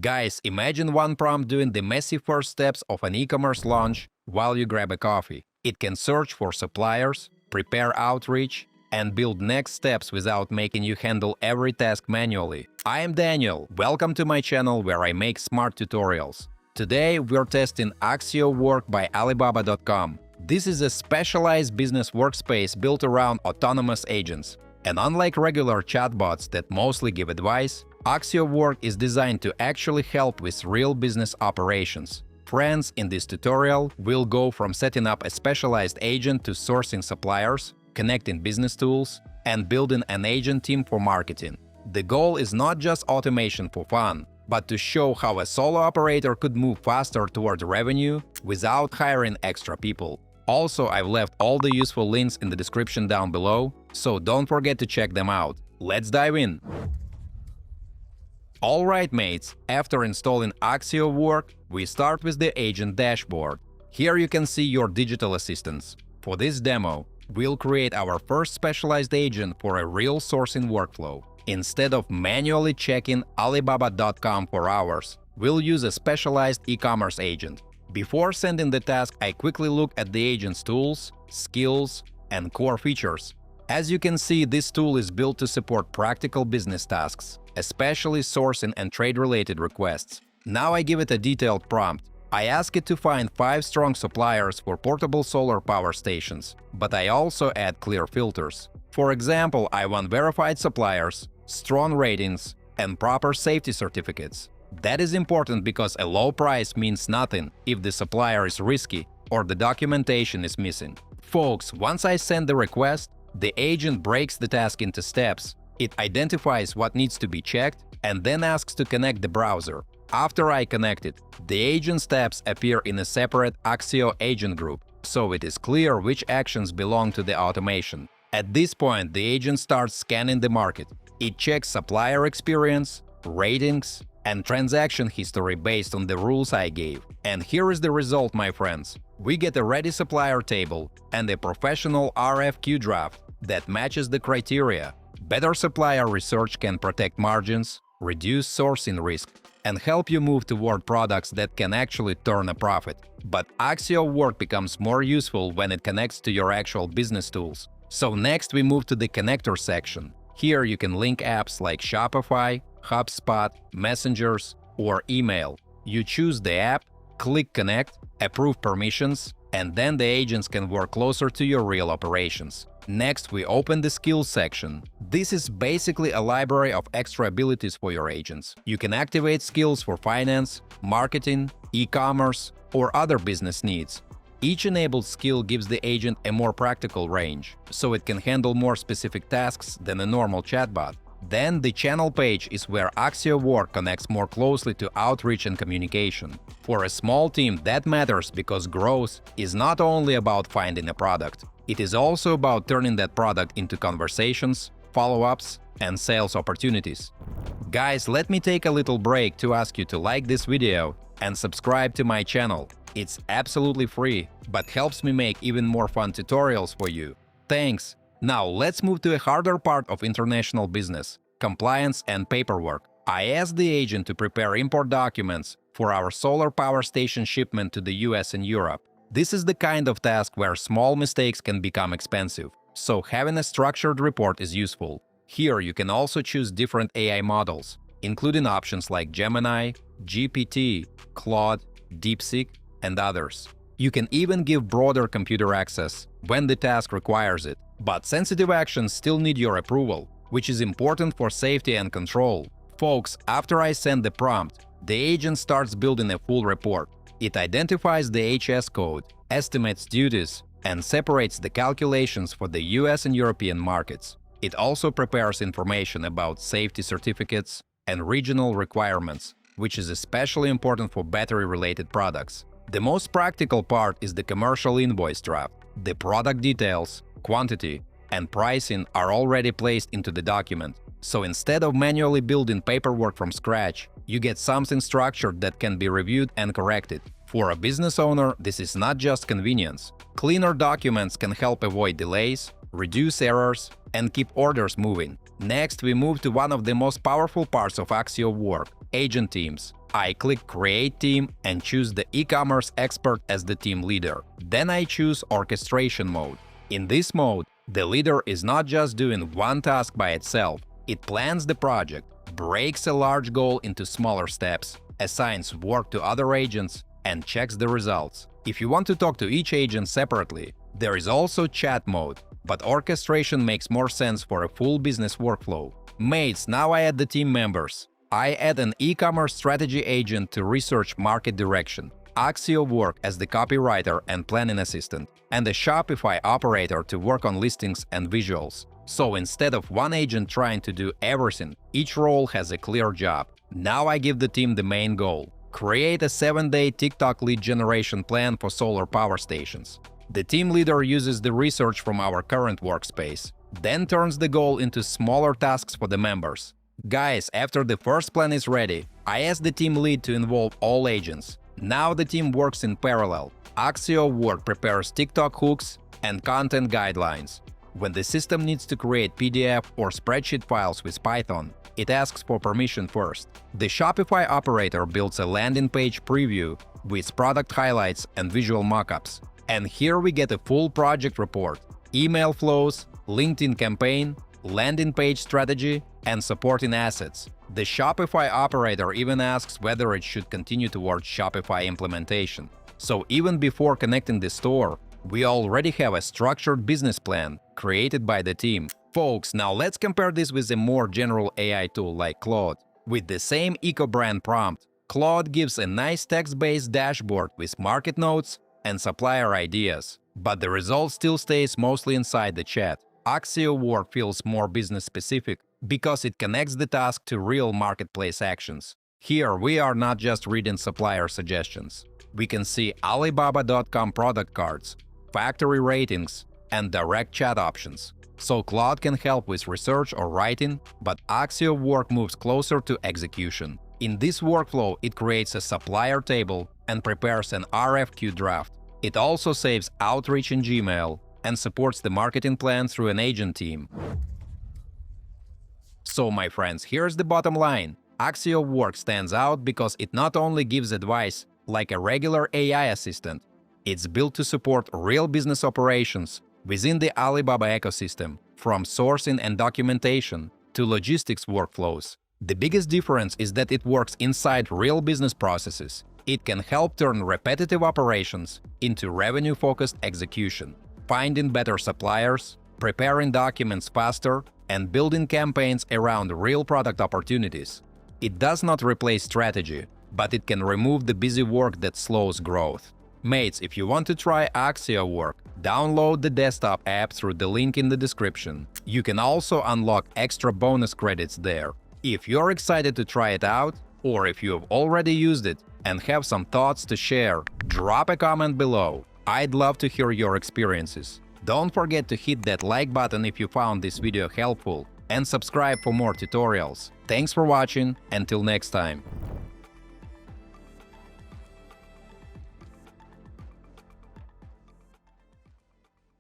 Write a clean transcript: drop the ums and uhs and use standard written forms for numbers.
Guys, imagine one prompt doing the messy first steps of an e-commerce launch while you grab a coffee. It can search for suppliers, prepare outreach, and build next steps without making you handle every task manually. I am Daniel. Welcome to my channel where I make smart tutorials. Today we're testing Accio Work by Alibaba.com. This is a specialized business workspace built around autonomous agents. And unlike regular chatbots that mostly give advice, Accio Work is designed to actually help with real business operations. Friends, in this tutorial, we'll go from setting up a specialized agent to sourcing suppliers, connecting business tools, and building an agent team for marketing. The goal is not just automation for fun, but to show how a solo operator could move faster toward revenue without hiring extra people. Also, I've left all the useful links in the description down below, so don't forget to check them out. Let's dive in! Alright mates, after installing Accio Work, we start with the agent dashboard. Here you can see your digital assistants. For this demo, we'll create our first specialized agent for a real sourcing workflow. Instead of manually checking Alibaba.com for hours, we'll use a specialized e-commerce agent. Before sending the task, I quickly look at the agent's tools, skills, and core features. As you can see, this tool is built to support practical business tasks, especially sourcing and trade-related requests. Now I give it a detailed prompt. I ask it to find 5 strong suppliers for portable solar power stations, but I also add clear filters. For example, I want verified suppliers, strong ratings, and proper safety certificates. That is important because a low price means nothing if the supplier is risky or the documentation is missing. Folks, once I send the request, the agent breaks the task into steps. It identifies what needs to be checked and then asks to connect the browser. After I connect it, the agent's tabs appear in a separate Accio agent group, so it is clear which actions belong to the automation. At this point, the agent starts scanning the market. It checks supplier experience, ratings, and transaction history based on the rules I gave. And here is the result, my friends. We get a ready supplier table and a professional RFQ draft that matches the criteria. Better supplier research can protect margins, reduce sourcing risk, and help you move toward products that can actually turn a profit. But Accio Work becomes more useful when it connects to your actual business tools. So next we move to the connector section. Here you can link apps like Shopify, HubSpot, Messengers, or email. You choose the app, click Connect, approve permissions, and then the agents can work closer to your real operations. Next, we open the Skills section. This is basically a library of extra abilities for your agents. You can activate skills for finance, marketing, e-commerce, or other business needs. Each enabled skill gives the agent a more practical range, so it can handle more specific tasks than a normal chatbot. Then the channel page is where Accio Work connects more closely to outreach and communication. For a small team, that matters because growth is not only about finding a product. It is also about turning that product into conversations, follow-ups, and sales opportunities. Guys, let me take a little break to ask you to like this video and subscribe to my channel. It's absolutely free, but helps me make even more fun tutorials for you. Thanks! Now let's move to a harder part of international business – compliance and paperwork. I asked the agent to prepare import documents for our solar power station shipment to the US and Europe. This is the kind of task where small mistakes can become expensive, so having a structured report is useful. Here you can also choose different AI models, including options like Gemini, GPT, Claude, DeepSeek, and others. You can even give broader computer access when the task requires it. But sensitive actions still need your approval, which is important for safety and control. Folks, after I send the prompt, the agent starts building a full report. It identifies the HS code, estimates duties, and separates the calculations for the US and European markets. It also prepares information about safety certificates and regional requirements, which is especially important for battery-related products. The most practical part is the commercial invoice draft. The product details, quantity, and pricing are already placed into the document. So instead of manually building paperwork from scratch, you get something structured that can be reviewed and corrected. For a business owner, this is not just convenience. Cleaner documents can help avoid delays, reduce errors, and keep orders moving. Next, we move to one of the most powerful parts of Accio Work – agent teams. I click Create Team and choose the e-commerce expert as the team leader. Then I choose Orchestration mode. In this mode, the leader is not just doing one task by itself. It plans the project, breaks a large goal into smaller steps, assigns work to other agents, and checks the results. If you want to talk to each agent separately, there is also chat mode, but orchestration makes more sense for a full business workflow. Mates, now I add the team members. I add an e-commerce strategy agent to research market direction, Accio Work as the copywriter and planning assistant, and a Shopify operator to work on listings and visuals. So instead of one agent trying to do everything, each role has a clear job. Now I give the team the main goal: create a 7-day TikTok lead generation plan for solar power stations. The team leader uses the research from our current workspace, then turns the goal into smaller tasks for the members. Guys, after the first plan is ready, I ask the team lead to involve all agents. Now the team works in parallel. Accio Work prepares TikTok hooks and content guidelines. When the system needs to create PDF or spreadsheet files with Python, it asks for permission first. The Shopify operator builds a landing page preview with product highlights and visual mockups. And here we get a full project report: email flows, LinkedIn campaign, landing page strategy, and supporting assets. The Shopify operator even asks whether it should continue towards Shopify implementation. So even before connecting the store, we already have a structured business plan created by the team. Folks, now let's compare this with a more general AI tool like Claude. With the same eco-brand prompt, Claude gives a nice text-based dashboard with market notes and supplier ideas, but the result still stays mostly inside the chat. Accio Work feels more business-specific because it connects the task to real marketplace actions. Here, we are not just reading supplier suggestions. We can see Alibaba.com product cards, factory ratings, and direct chat options. So Claude can help with research or writing, but Accio Work moves closer to execution. In this workflow, it creates a supplier table and prepares an RFQ draft. It also saves outreach in Gmail and supports the marketing plan through an agent team. So, my friends, here's the bottom line. Accio Work stands out because it not only gives advice like a regular AI assistant, it's built to support real business operations within the Alibaba ecosystem, from sourcing and documentation to logistics workflows. The biggest difference is that it works inside real business processes. It can help turn repetitive operations into revenue-focused execution, finding better suppliers, preparing documents faster, and building campaigns around real product opportunities. It does not replace strategy, but it can remove the busy work that slows growth. Mates, if you want to try Accio Work, download the desktop app through the link in the description. You can also unlock extra bonus credits there. If you're excited to try it out, or if you have already used it and have some thoughts to share, drop a comment below. I'd love to hear your experiences. Don't forget to hit that like button if you found this video helpful, and subscribe for more tutorials. Thanks for watching, until next time.